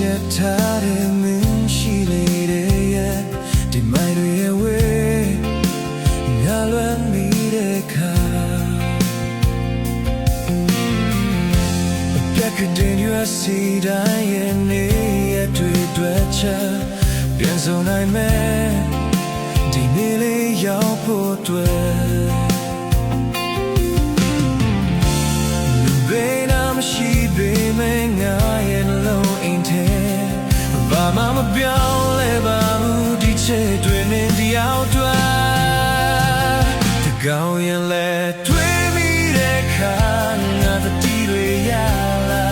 ချက်ထားတဲ့မင်းရှိလေတဲ့ဒီမိုင်းတွေရဲ့ဝေးငါလွမ်းမိတဲ့ခါပြတ်ကတဲ့ရွာစီတိုင်းရဲ့နေရတွေ့ချက်ပြန်စုံနိုင်မယ်ဒီနေ့လေးရောက်ဖို့တွေ့ရှိပေမဲ့ငါရဲ့လုံးအိမ်ထဲဘာမှမပြောင်းလဲပါဘူးဒီချစ်တွေနဲ့တယောက်တွဲတကောင်းရင်လဲတွေ့မိတဲ့ခါငါတတိတွေရလာ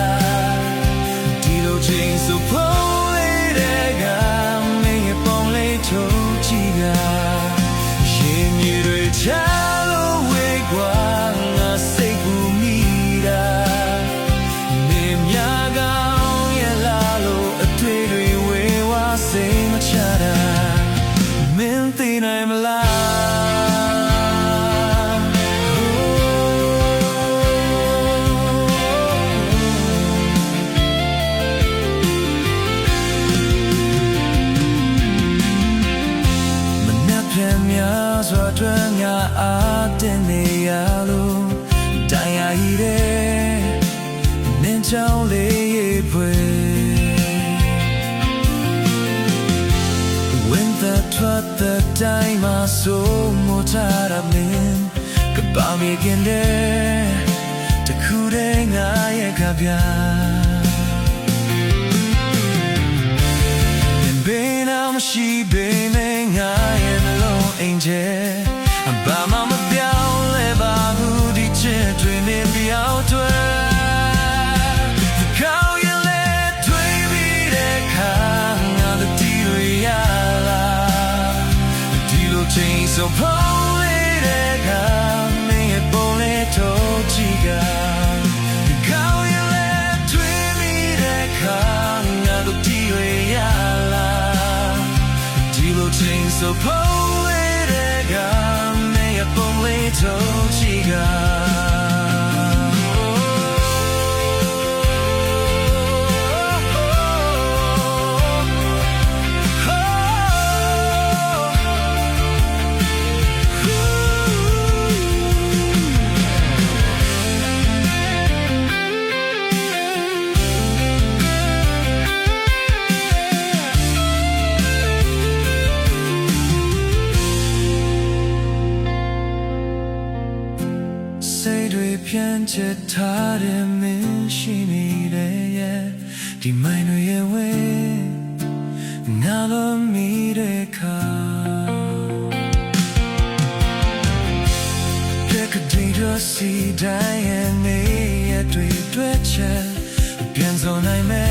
ဒီလိုချင်းဆိုဖို့လေးတဲ့ကမင်းရဲ့ပုံလေးထုတ်ကြည့်ကရင်မြေတွေချလို့ဝေးกว่าငါစိတ်ကူမိတာဆိုတော့ငါအားတင်နေရလို့တရားရည်တဲ့နင်းချောင်းလေးရေးဖွယ် When the trot the time I so much out of me ကပါမီကင်းတဲ့တခုတည်းငါရဲ့ကပြဘေးနာမရှိပေမဲ့ငါရဲ့လုံးအိမ်ထဲဘာမှမပြောင်းလဲပါဘူးဒီချစ်တွေနဲ့ပြောင်းတွဲဒီကောင်းရင်လဲတွေ့ပြီးတဲ့ခါငါတို့ဒီလိုရလာဒီလိုချင်းဆိုဖို့လေးတဲ့ကမင်းရဲ့ပုံလေးထုတ်ကြည့်ကဒီကောင်းရင်လဲတွေ့ပြီးတဲ့ခါငါတို့ဒီလိုရလာChange so poetic, may a only told chica.ပြန်ချက်ထားတဲ့မင်းရှိနေတယ်ဒီမိုင်းတွေရဲ့ဝေးငါလိုမိတဲ့ခါပြက်ကတဲ့ရစီတိုင်းရဲ့နေရတွေ့ချက်ပြန်စုံနိုင်မယ်